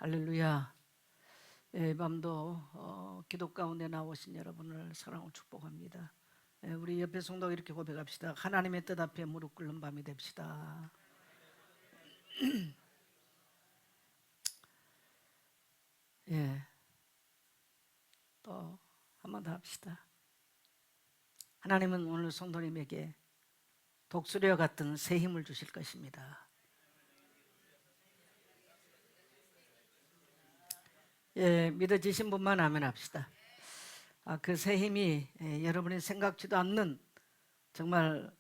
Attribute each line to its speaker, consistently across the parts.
Speaker 1: 할렐루야. 예, 밤도 기도 가운데 나오신 여러분을 사랑하고 축복합니다. 예, 우리 옆에 성도 이렇게 고백합시다. 하나님의 뜻 앞에 무릎 꿇는 밤이 됩시다. 예, 또 한 번 더 합시다. 하나님은 오늘 성도님에게 독수리와 같은 새 힘을 주실 것입니다. 예, 믿어지신 분만 아멘 합시다. 그 새 힘이 여러분이 생각지도 않는 정말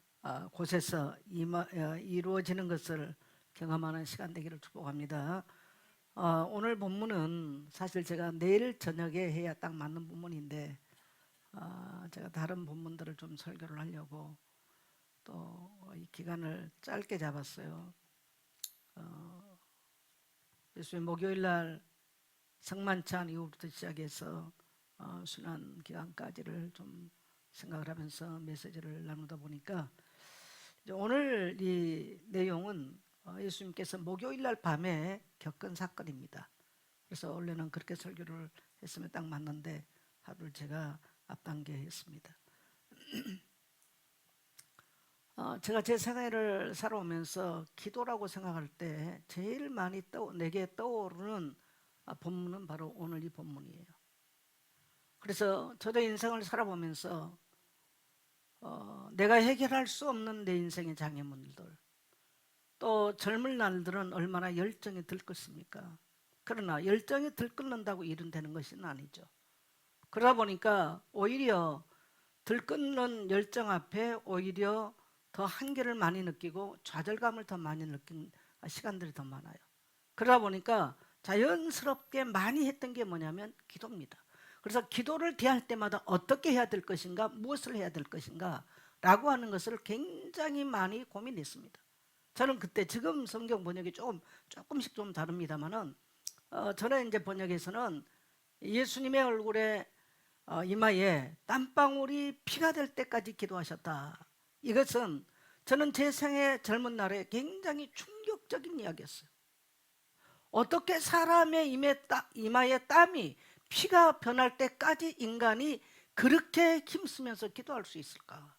Speaker 1: 곳에서 이루어지는 것을 경험하는 시간 되기를 축복합니다. 오늘 본문은 사실 제가 내일 저녁에 해야 딱 맞는 본문인데 제가 다른 본문들을 좀 설교를 하려고 또 이 기간을 짧게 잡았어요. 예수님 목요일 날 성만찬 이후부터 시작해서 순환 기간까지를 좀 생각을 하면서 메시지를 나누다 보니까 이제 오늘 이 내용은 예수님께서 목요일 날 밤에 겪은 사건입니다. 그래서 원래는 그렇게 설교를 했으면 딱 맞는데 하루를 제가 앞당겨 했습니다. 제가 제 생애를 살아오면서 기도라고 생각할 때 제일 많이 내게 떠오르는 본문은 바로 오늘 이 본문이에요. 그래서 저도 인생을 살아보면서 내가 해결할 수 없는 내 인생의 장애물들, 또 젊은 날들은 얼마나 열정이 들끓습니까? 그러나 열정이 들끓는다고 일은 되는 것은 아니죠. 그러다 보니까 오히려 들끓는 열정 앞에 오히려 더 한계를 많이 느끼고 좌절감을 더 많이 느낀 시간들이 더 많아요. 그러다 보니까 자연스럽게 많이 했던 게 뭐냐면 기도입니다. 그래서 기도를 대할 때마다 어떻게 해야 될 것인가, 무엇을 해야 될 것인가 라고 하는 것을 굉장히 많이 고민했습니다. 저는 그때 지금 성경 번역이 조금씩 좀 다릅니다만은 저는 이제 번역에서는 예수님의 얼굴에 이마에 땀방울이 피가 될 때까지 기도하셨다. 이것은 저는 제 생애 젊은 날에 굉장히 충격적인 이야기였어요. 어떻게 사람의 이마에 땀이 피가 변할 때까지 인간이 그렇게 힘쓰면서 기도할 수 있을까?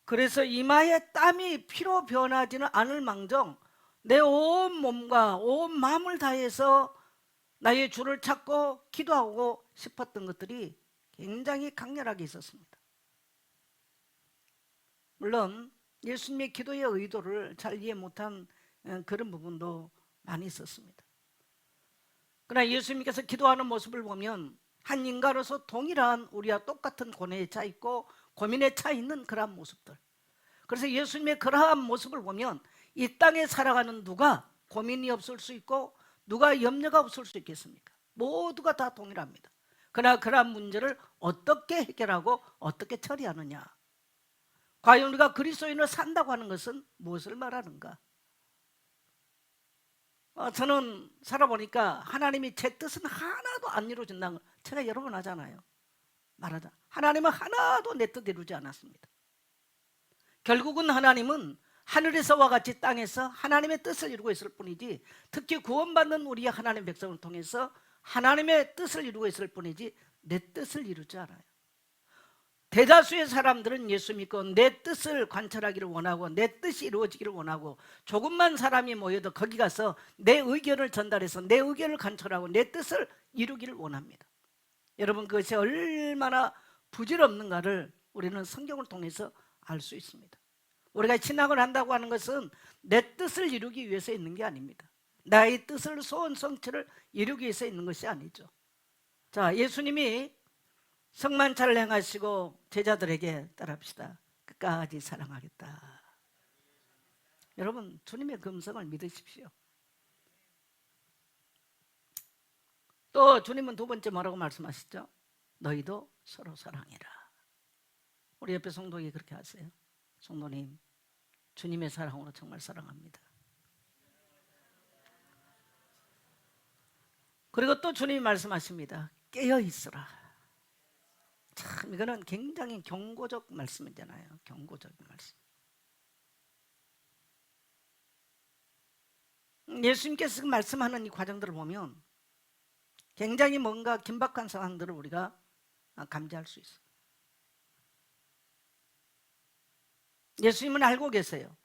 Speaker 1: 그래서 이마에 땀이 피로 변하지는 않을 망정 내 온 몸과 온 마음을 다해서 나의 주를 찾고 기도하고 싶었던 것들이 굉장히 강렬하게 있었습니다. 물론 예수님의 기도의 의도를 잘 이해 못한 그런 부분도 많이 있었습니다. 그러나 예수님께서 기도하는 모습을 보면 한 인간으로서 동일한 우리와 똑같은 고뇌에 차 있고 고민에 차 있는 그러한 모습들, 그래서 예수님의 그러한 모습을 보면 이 땅에 살아가는 누가 고민이 없을 수 있고 누가 염려가 없을 수 있겠습니까? 모두가 다 동일합니다. 그러나 그러한 문제를 어떻게 해결하고 어떻게 처리하느냐, 과연 우리가 그리스도인으로 산다고 하는 것은 무엇을 말하는가? 저는 살아보니까 하나님이 제 뜻은 하나도 안 이루어진다는 걸 제가 여러 번 하잖아요. 말하자, 하나님은 하나도 내 뜻 이루지 않았습니다. 결국은 하나님은 하늘에서와 같이 땅에서 하나님의 뜻을 이루고 있을 뿐이지, 특히 구원받는 우리 하나님의 백성을 통해서 하나님의 뜻을 이루고 있을 뿐이지 내 뜻을 이루지 않아요. 대다수의 사람들은 예수 믿고 내 뜻을 관철하기를 원하고 내 뜻이 이루어지기를 원하고, 조금만 사람이 모여도 거기 가서 내 의견을 전달해서 내 의견을 관철하고 내 뜻을 이루기를 원합니다. 여러분, 그것이 얼마나 부질없는가를 우리는 성경을 통해서 알 수 있습니다. 우리가 신앙을 한다고 하는 것은 내 뜻을 이루기 위해서 있는 게 아닙니다. 나의 뜻을, 소원 성취를 이루기 위해서 있는 것이 아니죠. 자, 예수님이 성만찬을 행하시고 제자들에게 따라합시다. 끝까지 사랑하겠다. 여러분, 주님의 금성을 믿으십시오. 또 주님은 두 번째 뭐라고 말씀하시죠? 너희도 서로 사랑해라. 우리 옆에 성도에게 그렇게 하세요. 성도님, 주님의 사랑으로 정말 사랑합니다. 그리고 또 주님이 말씀하십니다. 깨어 있으라. 참, 이거는 굉장히 경고적 말씀이잖아요. 경고적인 말씀. 예수님께서 말씀하는 이 과정들을 보면 굉장히 뭔가 긴박한 상황들을 우리가 감지할 수 있어요. 예수님은 알고 계세요.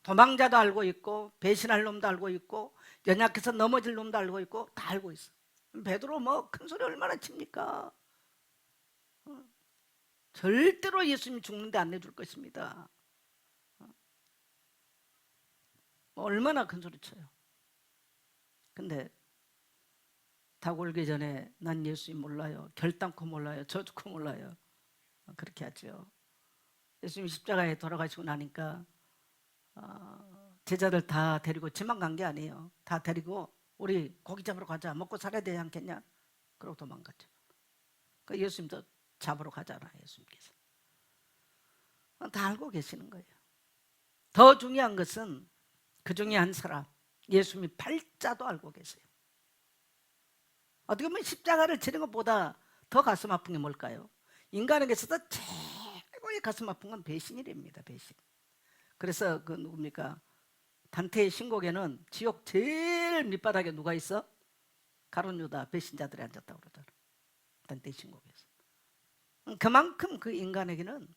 Speaker 1: 도망자도 알고 있고 배신할 놈도 알고 있고 연약해서 넘어질 놈도 알고 있고 다 알고 있어. 베드로 뭐 큰 소리 얼마나 칩니까? 절대로 예수님 죽는데 안 내줄 것입니다. 얼마나 큰 소리 쳐요. 근데 닭 울기 전에 난 예수님 몰라요. 결단코 몰라요. 저 죽고 몰라요. 그렇게 하죠. 예수님 십자가에 돌아가시고 나니까 제자들 다 데리고 지만 간 게 아니에요. 다 데리고 우리 고기 잡으러 가자. 먹고 살아야 되지 않겠냐? 그러고 도망갔죠. 그 예수님도 잡으러 가잖아요. 예수님께서. 다 알고 계시는 거예요. 더 중요한 것은 그 중에 한 사람 예수님이 팔자도 알고 계세요. 어떻게 보면 십자가를 지는 것보다 더 가슴 아픈 게 뭘까요? 인간에게서도 최고의 가슴 아픈 건 배신이랍니다. 배신. 그래서 그 누굽니까? 단테의 신곡에는 지옥 제일 밑바닥에 누가 있어? 가룟 유다 배신자들이 앉았다고 그러잖아. 단테의 신곡에서. 그만큼 그 인간에게는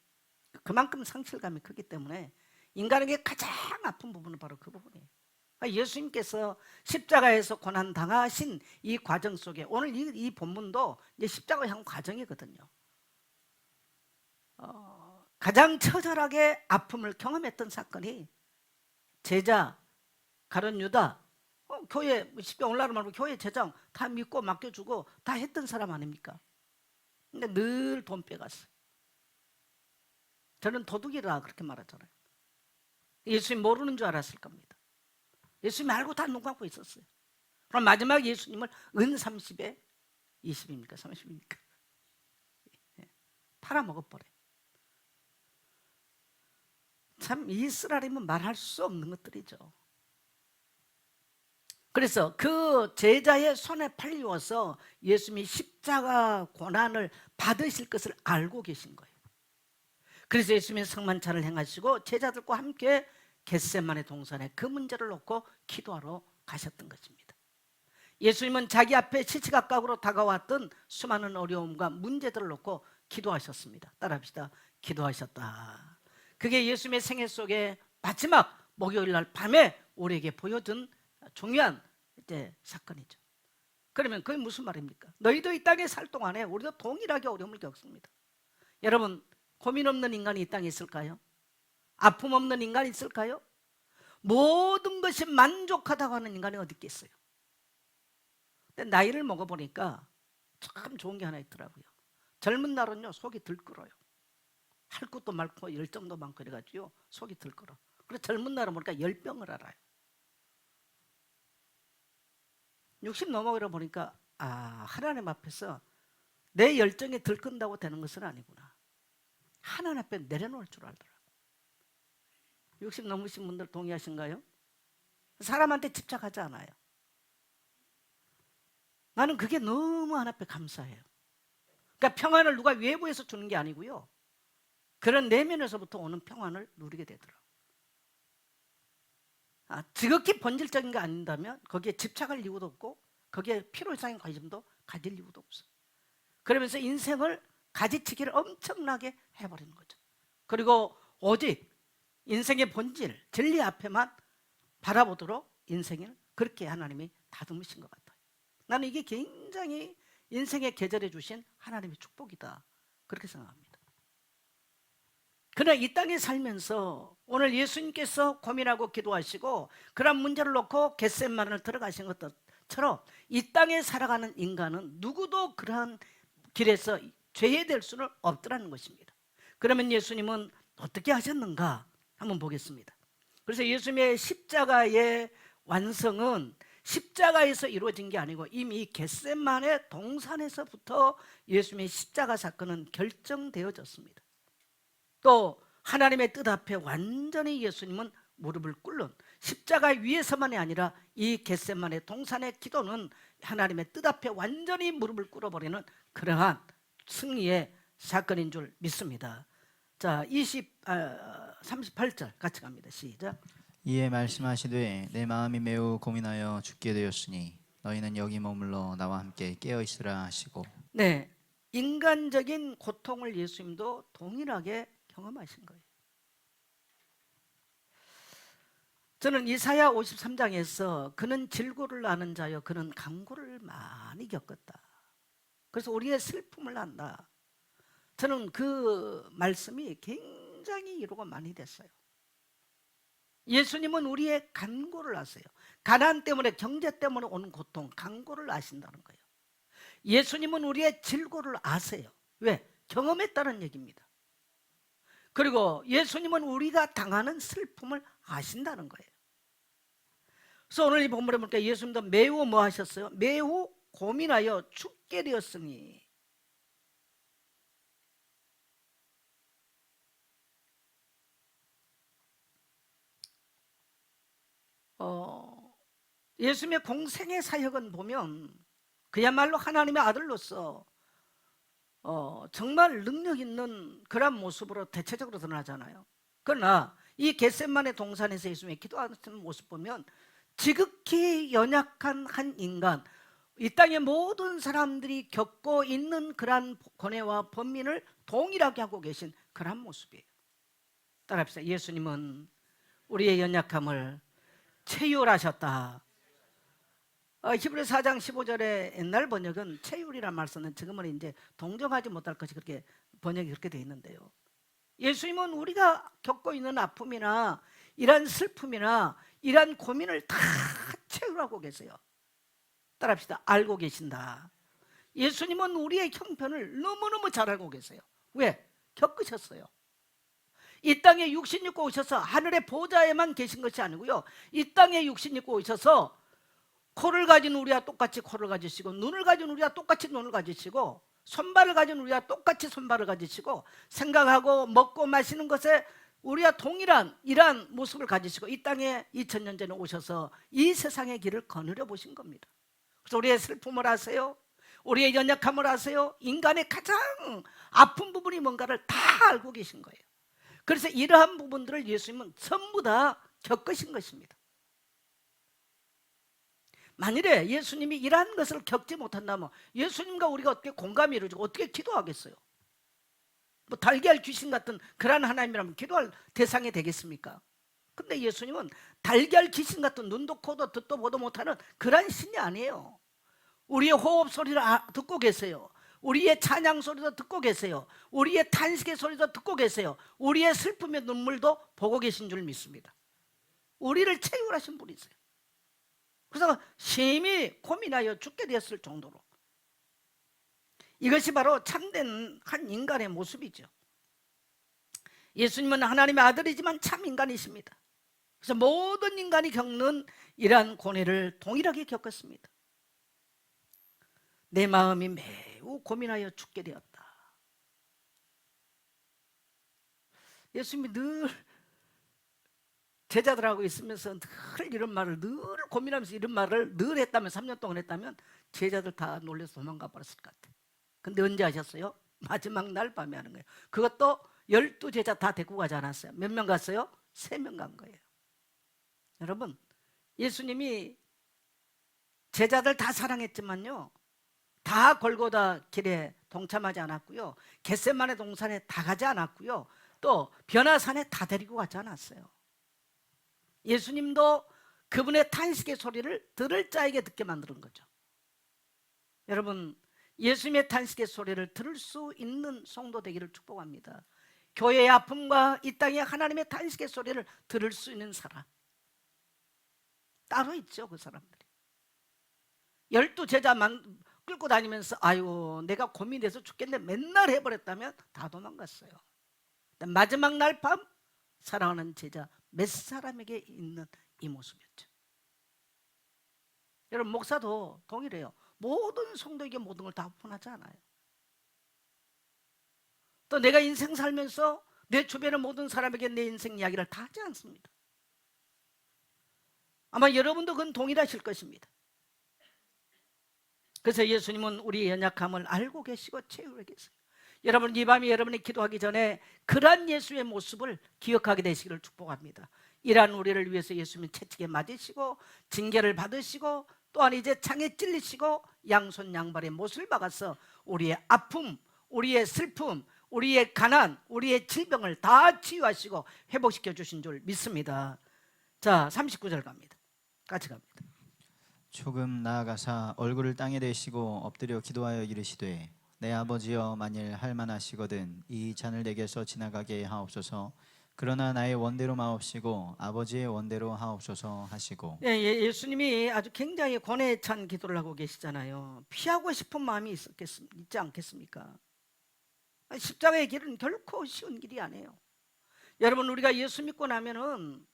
Speaker 1: 그만큼 상실감이 크기 때문에 인간에게 가장 아픈 부분은 바로 그 부분이에요. 예수님께서 십자가에서 고난 당하신 이 과정 속에 오늘 이 본문도 이제 십자가 향 과정이거든요. 가장 처절하게 아픔을 경험했던 사건이 제자 가룟 유다, 교회 십자가 올라가는 말고 교회 제장 다 믿고 맡겨주고 다 했던 사람 아닙니까? 근데 늘 돈 빼갔어요. 저는 도둑이라 그렇게 말하잖아요. 예수님 모르는 줄 알았을 겁니다. 예수님 알고 다 눈 감고 있었어요. 그럼 마지막 예수님을 은 30에 20입니까? 30입니까? 팔아먹어버려요. 참 이스라엘이면 말할 수 없는 것들이죠. 그래서 그 제자의 손에 팔려서 예수님이 십자가 고난을 받으실 것을 알고 계신 거예요. 그래서 예수님이 성만찬을 행하시고 제자들과 함께 겟세마네 동산에 그 문제를 놓고 기도하러 가셨던 것입니다. 예수님은 자기 앞에 시시각각으로 다가왔던 수많은 어려움과 문제들을 놓고 기도하셨습니다. 따라합시다. 기도하셨다. 그게 예수님의 생애 속에 마지막 목요일 날 밤에 우리에게 보여준 중요한 사건이죠. 그러면 그게 무슨 말입니까? 너희도 이 땅에 살 동안에 우리도 동일하게 어려움을 겪습니다. 여러분, 고민 없는 인간이 이 땅에 있을까요? 아픔 없는 인간이 있을까요? 모든 것이 만족하다고 하는 인간이 어디 있겠어요? 근데 나이를 먹어보니까 참 좋은 게 하나 있더라고요. 젊은 날은요 속이 들끓어요. 할 것도 많고 열정도 많고 이래가지고 속이 들끓어. 그래서 젊은 날은 보니까 열병을 알아요. 60 넘어가려 보니까 하나님 앞에서 내 열정이 들끈다고 되는 것은 아니구나. 하나님 앞에 내려놓을 줄 알더라고요. 60 넘으신 분들 동의하신가요? 사람한테 집착하지 않아요. 나는 그게 너무 하나님 앞에 감사해요. 그러니까 평안을 누가 외부에서 주는 게 아니고요. 그런 내면에서부터 오는 평안을 누리게 되더라고요. 지극히 본질적인 게 아닌다면 거기에 집착할 이유도 없고 거기에 필요이상의 관심도 가질 이유도 없어요. 그러면서 인생을 가지치기를 엄청나게 해버리는 거죠. 그리고 오직 인생의 본질, 진리 앞에만 바라보도록 인생을 그렇게 하나님이 다듬으신 것 같아요. 나는 이게 굉장히 인생의 계절에 주신 하나님의 축복이다 그렇게 생각합니다. 그러나 이 땅에 살면서 오늘 예수님께서 고민하고 기도하시고 그런 문제를 놓고 겟세마네를 들어가신 것처럼 이 땅에 살아가는 인간은 누구도 그러한 길에서 죄해될 수는 없더라는 것입니다. 그러면 예수님은 어떻게 하셨는가 한번 보겠습니다. 그래서 예수님의 십자가의 완성은 십자가에서 이루어진 게 아니고 이미 겟세마네 동산에서부터 예수님의 십자가 사건은 결정되어졌습니다. 또 하나님의 뜻 앞에 완전히 예수님은 무릎을 꿇는 십자가 위에서만이 아니라 이 겟세마네 동산의 기도는 하나님의 뜻 앞에 완전히 무릎을 꿇어버리는 그러한 승리의 사건인 줄 믿습니다. 자, 38절 같이 갑니다. 시작.
Speaker 2: 이에 말씀하시되 내 마음이 매우 고민하여 죽게 되었으니 너희는 여기 머물러 나와 함께 깨어 있으라 하시고.
Speaker 1: 네, 인간적인 고통을 예수님도 동일하게 경험하신 거예요. 저는 이사야 53장에서 그는 질고를 아는 자여 그는 간고를 많이 겪었다. 그래서 우리의 슬픔을 안다. 저는 그 말씀이 굉장히 위로가 많이 됐어요. 예수님은 우리의 간고를 아세요. 가난 때문에, 경제 때문에 오는 고통, 간고를 아신다는 거예요. 예수님은 우리의 질고를 아세요. 왜? 경험했다는 얘기입니다. 그리고 예수님은 우리가 당하는 슬픔을 아신다는 거예요. 그래서 오늘 이 본문에 보니까 예수님도 매우 뭐 하셨어요? 매우 고민하여 죽게 되었으니. 예수님의 공생의 사역은 보면 그야말로 하나님의 아들로서 정말 능력 있는 그런 모습으로 대체적으로 드러나잖아요. 그러나 이 겟세마네 동산에서 예수님의 기도하는 모습 보면 지극히 연약한 한 인간, 이 땅의 모든 사람들이 겪고 있는 그러한 고뇌와 번민을 동일하게 하고 계신 그런 모습이에요. 따라합시다. 예수님은 우리의 연약함을 체휼하셨다. 히브리서 4장 15절에 옛날 번역은 체휼이라는 말 쓰는, 지금은 이제 동정하지 못할 것이 그렇게 번역이 그렇게 되어 있는데요. 예수님은 우리가 겪고 있는 아픔이나 이런 슬픔이나 이런 고민을 다 체휼하고 계세요. 따라합시다. 알고 계신다. 예수님은 우리의 형편을 너무너무 잘 알고 계세요. 왜? 겪으셨어요. 이 땅에 육신 입고 오셔서 하늘의 보좌에만 계신 것이 아니고요, 이 땅에 육신 입고 오셔서 코를 가진 우리와 똑같이 코를 가지시고, 눈을 가진 우리와 똑같이 눈을 가지시고, 손발을 가진 우리와 똑같이 손발을 가지시고, 생각하고 먹고 마시는 것에 우리와 동일한 이러한 모습을 가지시고 이 땅에 2000년 전에 오셔서 이 세상의 길을 거느려 보신 겁니다. 그래서 우리의 슬픔을 아세요. 우리의 연약함을 아세요. 인간의 가장 아픈 부분이 뭔가를 다 알고 계신 거예요. 그래서 이러한 부분들을 예수님은 전부 다 겪으신 것입니다. 만일에 예수님이 이러한 것을 겪지 못한다면 예수님과 우리가 어떻게 공감이 이루어지고 어떻게 기도하겠어요? 뭐 달걀 귀신 같은 그런 하나님이라면 기도할 대상이 되겠습니까? 근데 예수님은 달걀 귀신 같은 눈도 코도 듣도 보도 못하는 그런 신이 아니에요. 우리의 호흡 소리를 듣고 계세요. 우리의 찬양 소리도 듣고 계세요. 우리의 탄식의 소리도 듣고 계세요. 우리의 슬픔의 눈물도 보고 계신 줄 믿습니다. 우리를 체휼하신 분이세요. 그래서 심히 고민하여 죽게 되었을 정도로, 이것이 바로 참된 한 인간의 모습이죠. 예수님은 하나님의 아들이지만 참 인간이십니다. 그래서 모든 인간이 겪는 이러한 고뇌를 동일하게 겪었습니다. 내 마음이 매우 고민하여 죽게 되었다. 예수님이 늘 제자들하고 있으면서 늘 이런 말을, 늘 고민하면서 이런 말을 늘 했다면, 3년 동안 했다면 제자들 다 놀라서 도망가 버렸을 것 같아요. 근데 언제 하셨어요? 마지막 날 밤에 하는 거예요. 그것도 12제자 다 데리고 가지 않았어요. 몇 명 갔어요? 3명 간 거예요. 여러분, 예수님이 제자들 다 사랑했지만요, 다 골고다 길에 동참하지 않았고요, 겟세마네 동산에 다 가지 않았고요, 또 변화산에 다 데리고 가지 않았어요. 예수님도 그분의 탄식의 소리를 들을 자에게 듣게 만드는 거죠. 여러분, 예수님의 탄식의 소리를 들을 수 있는 성도 되기를 축복합니다. 교회의 아픔과 이 땅의 하나님의 탄식의 소리를 들을 수 있는 사람 따로 있죠. 그 사람들이 12제자만 끌고 다니면서 아유 내가 고민돼서 죽겠네 맨날 해버렸다면 다 도망갔어요. 마지막 날 밤 사랑하는 제자 몇 사람에게 있는 이 모습이었죠. 여러분, 목사도 동일해요. 모든 성도에게 모든 걸 다 오픈하지 않아요. 또 내가 인생 살면서 내 주변의 모든 사람에게 내 인생 이야기를 다 하지 않습니다. 아마 여러분도 그건 동일하실 것입니다. 그래서 예수님은 우리의 연약함을 알고 계시고 채우고 계세요. 여러분, 이 밤에 여러분이 기도하기 전에 그러한 예수의 모습을 기억하게 되시기를 축복합니다. 이러한 우리를 위해서 예수님은 채찍에 맞으시고 징계를 받으시고 또한 이제 창에 찔리시고 양손 양발에 못을 박아서 우리의 아픔, 우리의 슬픔, 우리의 가난, 우리의 질병을 다 치유하시고 회복시켜 주신 줄 믿습니다. 자, 39절 갑니다. 같이 갑니다.
Speaker 2: 조금 나아가사 얼굴을 땅에 대시고 엎드려 기도하여 이르시되 내 아버지여 만일 할만하시거든 이 잔을 내게서 지나가게 하옵소서. 그러나 나의 원대로 마옵시고 아버지의 원대로 하옵소서 하시고.
Speaker 1: 예수님이 아주 굉장히 권해에 찬 기도를 하고 계시잖아요. 피하고 싶은 마음이 있지 않겠습니까? 십자가의 길은 결코 쉬운 길이 아니에요. 여러분, 우리가 예수 믿고 나면은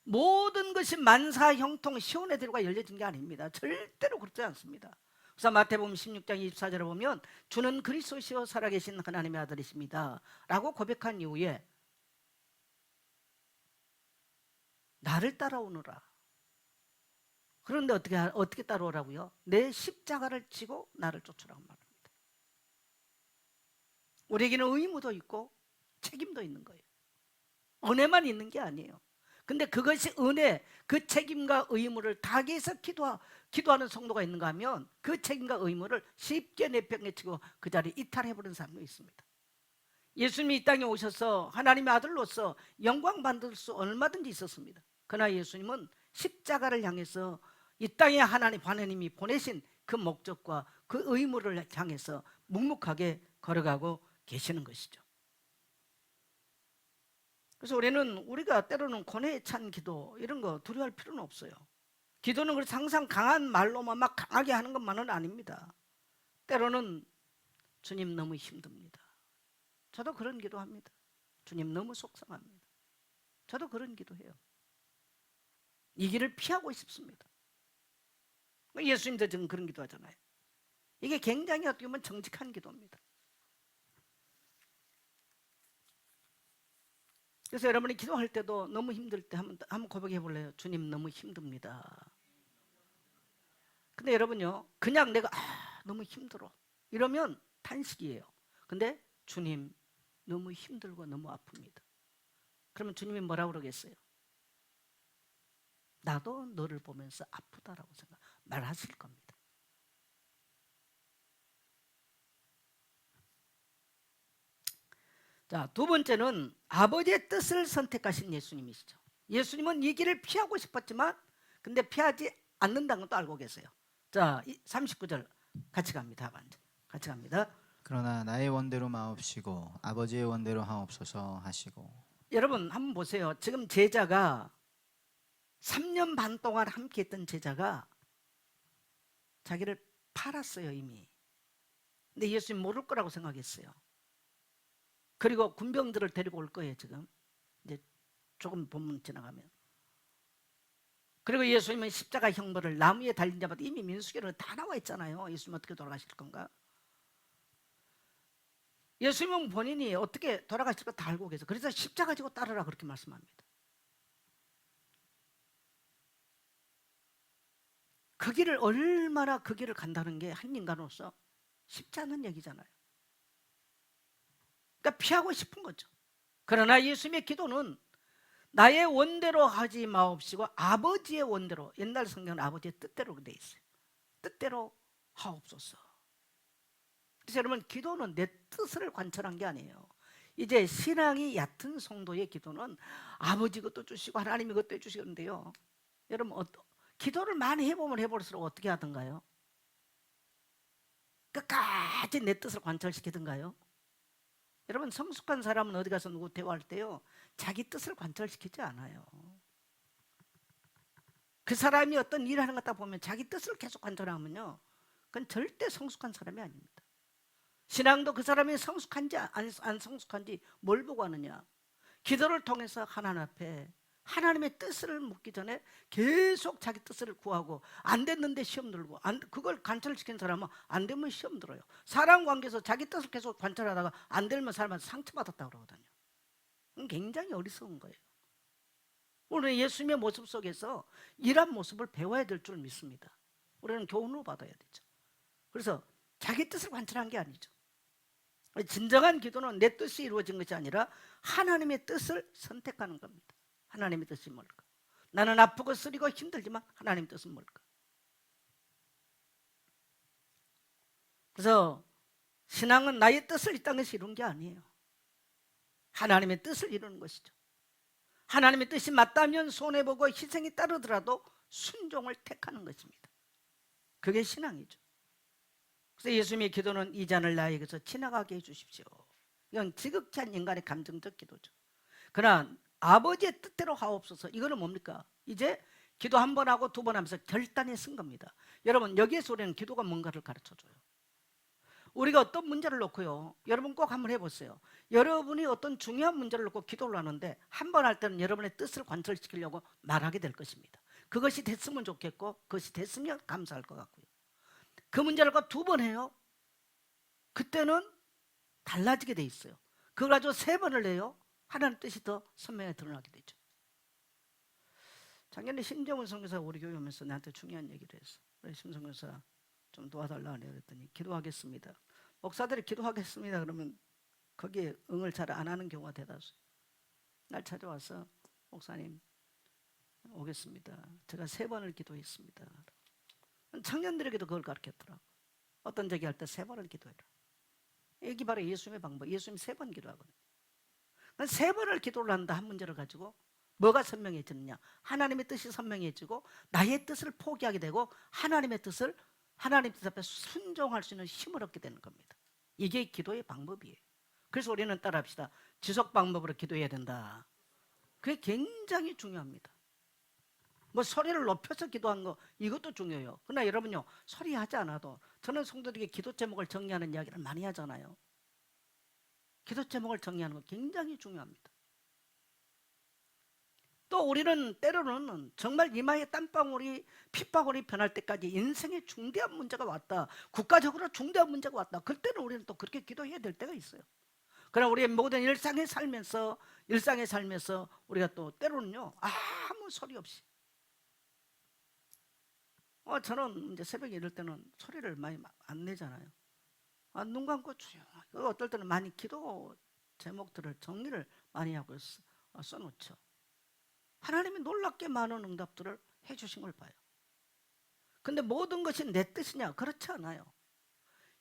Speaker 1: 모든 것이 만사 형통 쉬운 애들과 열려진 게 아닙니다. 절대로 그렇지 않습니다. 그래서 마태복음 16장 24절을 보면 주는 그리스도시요 살아계신 하나님의 아들이십니다 라고 고백한 이후에 나를 따라오느라. 그런데 어떻게 따라오라고요? 내 십자가를 지고 나를 쫓으라고 말합니다. 우리에게는 의무도 있고 책임도 있는 거예요. 은혜만 있는 게 아니에요. 근데 그것이 은혜, 그 책임과 의무를 다하기 위해서 기도하는 성도가 있는가 하면 그 책임과 의무를 쉽게 내팽개치고 그 자리에 이탈해버리는 사람도 있습니다. 예수님이 이 땅에 오셔서 하나님의 아들로서 영광 받을 수 얼마든지 있었습니다. 그러나 예수님은 십자가를 향해서 이 땅에 하나님이 보내신 그 목적과 그 의무를 향해서 묵묵하게 걸어가고 계시는 것이죠. 그래서 우리가 때로는 고뇌에 찬 기도 이런 거 두려워할 필요는 없어요. 기도는 그래서 항상 강한 말로만 막 강하게 하는 것만은 아닙니다. 때로는 주님 너무 힘듭니다. 저도 그런 기도합니다. 주님 너무 속상합니다. 저도 그런 기도해요. 이 길을 피하고 싶습니다. 예수님도 지금 그런 기도하잖아요. 이게 굉장히 어떻게 보면 정직한 기도입니다. 그래서 여러분이 기도할 때도 너무 힘들 때 한번 고백해 볼래요? 주님 너무 힘듭니다. 근데 여러분요, 그냥 내가 너무 힘들어 이러면 탄식이에요. 근데 주님 너무 힘들고 너무 아픕니다. 그러면 주님이 뭐라고 그러겠어요? 나도 너를 보면서 아프다라고 말하실 겁니다. 자, 두 번째는 아버지의 뜻을 선택하신 예수님이시죠. 예수님은 이 길을 피하고 싶었지만 근데 피하지 않는다는 것도 알고 계세요. 자, 39절 같이 갑니다. 같이 갑니다.
Speaker 2: 그러나 나의 원대로 마옵시고 아버지의 원대로 하옵소서 하시고.
Speaker 1: 여러분 한번 보세요. 지금 제자가 3년 반 동안 함께 했던 제자가 자기를 팔았어요 이미. 근데 예수님 모를 거라고 생각했어요. 그리고 군병들을 데리고 올 거예요 지금. 이제 조금 본문 지나가면. 그리고 예수님은 십자가 형벌을 나무 위에 달린 자마다 이미 민수기로 다 나와 있잖아요. 예수님 어떻게 돌아가실 건가? 예수님은 본인이 어떻게 돌아가실까 다 알고 계세요. 그래서 십자가 지고 따르라 그렇게 말씀합니다. 그 길을 얼마나 그 길을 간다는 게 한 인간으로서 쉽지 않은 얘기잖아요. 그러니까 피하고 싶은 거죠. 그러나 예수님의 기도는 나의 원대로 하지 마옵시고 아버지의 원대로, 옛날 성경은 아버지의 뜻대로 돼 있어요. 뜻대로 하옵소서. 그래서 여러분 기도는 내 뜻을 관철한 게 아니에요. 이제 신앙이 얕은 성도의 기도는 아버지 것도 주시고 하나님 것도 해주시는데요. 여러분 기도를 많이 해보면 해볼수록 어떻게 하던가요? 끝까지 내 뜻을 관철시키던가요? 여러분 성숙한 사람은 어디 가서 누구 대화할 때요 자기 뜻을 관철시키지 않아요. 그 사람이 어떤 일을 하는 것 같다 보면 자기 뜻을 계속 관철하면요 그건 절대 성숙한 사람이 아닙니다. 신앙도 그 사람이 성숙한지 안 성숙한지 뭘 보고 하느냐, 기도를 통해서 하나님 앞에 하나님의 뜻을 묻기 전에 계속 자기 뜻을 구하고 안 됐는데 시험 들고 그걸 관철시킨 사람은 안 되면 시험 들어요. 사람 관계에서 자기 뜻을 계속 관철하다가 안 되면 사람한테 상처받았다고 그러거든요. 굉장히 어리석은 거예요. 우리는 예수님의 모습 속에서 이런 모습을 배워야 될 줄 믿습니다. 우리는 교훈을 받아야 되죠. 그래서 자기 뜻을 관철한 게 아니죠. 진정한 기도는 내 뜻이 이루어진 것이 아니라 하나님의 뜻을 선택하는 겁니다. 하나님의 뜻이 뭘까? 나는 아프고 쓰리고 힘들지만 하나님의 뜻은 뭘까? 그래서 신앙은 나의 뜻을 이 땅에서 이룬 게 아니에요. 하나님의 뜻을 이루는 것이죠. 하나님의 뜻이 맞다면 손해보고 희생이 따르더라도 순종을 택하는 것입니다. 그게 신앙이죠. 그래서 예수님의 기도는 이 잔을 나에게서 지나가게 해주십시오. 이건 지극히 한 인간의 감정적 기도죠. 그러나 아버지의 뜻대로 하옵소서, 이거는 뭡니까? 이제 기도 한 번 하고 두 번 하면서 결단에 쓴 겁니다. 여러분, 여기에서 우리는 기도가 뭔가를 가르쳐줘요. 우리가 어떤 문제를 놓고요, 여러분 꼭 한번 해보세요. 여러분이 어떤 중요한 문제를 놓고 기도를 하는데 한 번 할 때는 여러분의 뜻을 관철시키려고 말하게 될 것입니다. 그것이 됐으면 좋겠고 그것이 됐으면 감사할 것 같고요. 그 문제를 갖고 두 번 해요. 그때는 달라지게 돼 있어요. 그걸 가지고 세 번을 해요. 하나님 뜻이 더 선명하게 드러나게 되죠. 작년에 신정훈 선교사가 우리 교회 오면서 나한테 중요한 얘기를 했어. 그래, 신 선교사 좀 도와달라 그랬더니 기도하겠습니다. 목사들이 기도하겠습니다 그러면 거기에 응을 잘 안 하는 경우가 대다수예요. 날 찾아와서 목사님 오겠습니다. 제가 3번을 기도했습니다. 청년들에게도 그걸 가르쳤더라고. 어떤 적이 할 때 3번을 기도해라. 이게 바로 예수님의 방법. 예수님 3번 기도하거든요. 3번을 기도를 한다 한 문제를 가지고 뭐가 선명해지느냐? 하나님의 뜻이 선명해지고 나의 뜻을 포기하게 되고 하나님의 뜻 앞에 순종할 수 있는 힘을 얻게 되는 겁니다. 이게 기도의 방법이에요. 그래서 우리는 따라합시다. 지속 방법으로 기도해야 된다. 그게 굉장히 중요합니다. 뭐 소리를 높여서 기도하는 거 이것도 중요해요. 그러나 여러분요, 소리 하지 않아도 저는 성도들에게 기도 제목을 정리하는 이야기를 많이 하잖아요. 기도 제목을 정리하는 거 굉장히 중요합니다. 또 우리는 때로는 정말 이마에 땀방울이 핏방울이 변할 때까지 인생에 중대한 문제가 왔다, 국가적으로 중대한 문제가 왔다, 그때는 우리는 또 그렇게 기도해야 될 때가 있어요. 그러나 우리의 모든 일상에 살면서 우리가 또 때로는요 아무 소리 없이 저는 이제 새벽에 이럴 때는 소리를 많이 안 내잖아요. 눈 감고 조용하게, 어떨 때는 많이 기도 제목들을 정리를 많이 하고 써놓죠. 하나님이 놀랍게 많은 응답들을 해주신 걸 봐요. 근데 모든 것이 내 뜻이냐? 그렇지 않아요.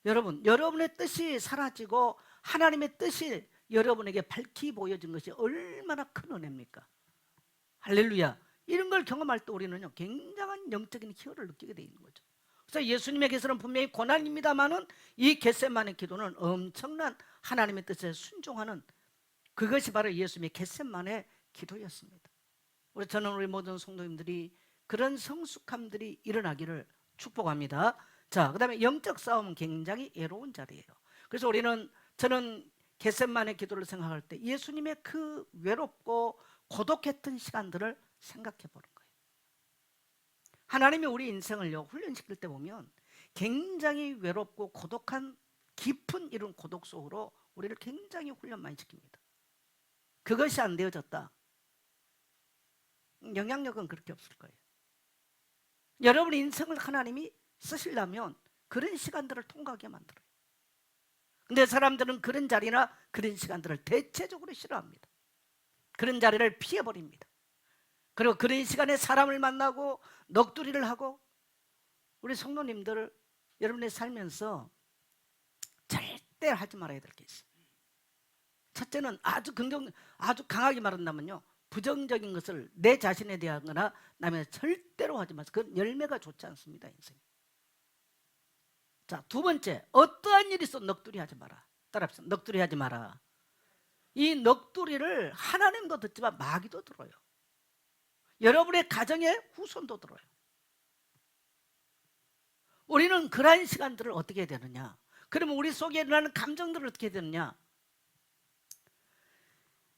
Speaker 1: 여러분의 뜻이 사라지고 하나님의 뜻이 여러분에게 밝히 보여진 것이 얼마나 큰 은혜입니까? 할렐루야. 이런 걸 경험할 때 우리는요 굉장한 영적인 희열을 느끼게 돼 있는 거죠. 그래서 예수님에게서는 분명히 고난입니다만은 이 겟세마네 기도는 엄청난 하나님의 뜻에 순종하는, 그것이 바로 예수님의 겟세마네 기도였습니다. 저는 우리 모든 성도님들이 그런 성숙함들이 일어나기를 축복합니다. 자, 그 다음에 영적 싸움은 굉장히 애로운 자리예요. 그래서 저는 겟세마네 기도를 생각할 때 예수님의 그 외롭고 고독했던 시간들을 생각해 보는 거예요. 하나님이 우리 인생을요 훈련시킬 때 보면 굉장히 외롭고 고독한 깊은 이런 고독 속으로 우리를 굉장히 훈련 많이 시킵니다. 그것이 안 되어졌다, 영향력은 그렇게 없을 거예요. 여러분의 인생을 하나님이 쓰시려면 그런 시간들을 통과하게 만들어요. 근데 사람들은 그런 자리나 그런 시간들을 대체적으로 싫어합니다. 그런 자리를 피해버립니다. 그리고 그런 시간에 사람을 만나고 넋두리를 하고, 우리 성도님들 여러분이 살면서 절대 하지 말아야 될 게 있어요. 첫째는 아주 강하게 말한다면요, 부정적인 것을 내 자신에 대하거나 남의 절대로 하지 마세요. 그건 열매가 좋지 않습니다, 인생에. 자, 두 번째, 어떠한 일이 있어도 넋두리 하지 마라. 따라합시다. 넋두리 하지 마라. 이 넋두리를 하나님도 듣지만 마귀도 들어요. 여러분의 가정의 후손도 들어요. 우리는 그러한 시간들을 어떻게 해야 되느냐? 그러면 우리 속에 일어나는 감정들을 어떻게 해야 되느냐?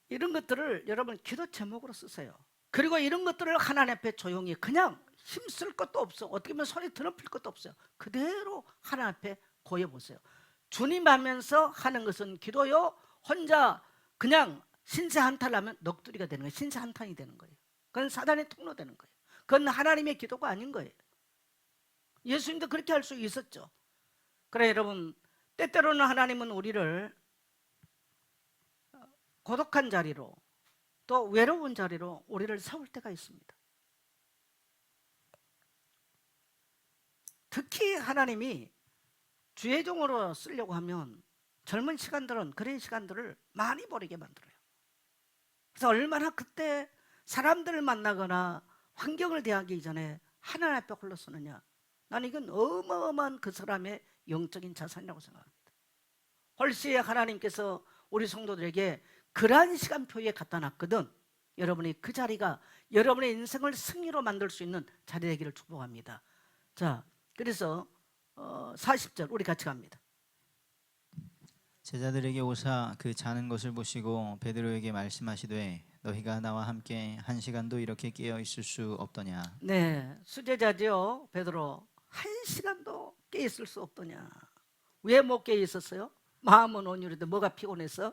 Speaker 1: 이런 것들을 여러분 기도 제목으로 쓰세요. 그리고 이런 것들을 하나님 앞에 조용히 그냥 힘쓸 것도 없어, 어떻게 보면 소리 드높일 것도 없어요. 그대로 하나님 앞에 고여보세요. 주님 하면서 하는 것은 기도요, 혼자 그냥 신세한탄하면 넋두리가 되는 거예요. 신세한탄이 되는 거예요. 그건 사단의 통로되는 거예요. 그건 하나님의 기도가 아닌 거예요. 예수님도 그렇게 할 수 있었죠. 그래 여러분, 때때로는 하나님은 우리를 고독한 자리로, 또 외로운 자리로 우리를 세울 때가 있습니다. 특히 하나님이 주의 종으로 쓰려고 하면 젊은 시간들은 그런 시간들을 많이 버리게 만들어요. 그래서 얼마나 그때 사람들을 만나거나 환경을 대하기 이전에 하나님 앞에 홀로 서느냐, 나는 이건 어마어마한 그 사람의 영적인 자산이라고 생각합니다. 홀씨 하나님께서 우리 성도들에게 그러한 시간표에 갖다 놨거든. 여러분이 그 자리가 여러분의 인생을 승리로 만들 수 있는 자리 되기를 축복합니다. 자, 그래서 40절 우리 같이 갑니다.
Speaker 2: 제자들에게 오사 그 자는 것을 보시고 베드로에게 말씀하시되 너희가 나와 함께 한 시간도 이렇게 깨어 있을 수 없더냐.
Speaker 1: 네, 수제자죠. 베드로, 한 시간도 깨 있을 수 없더냐. 왜 못 깨 있었어요? 마음은 온유한데 뭐가 피곤해서?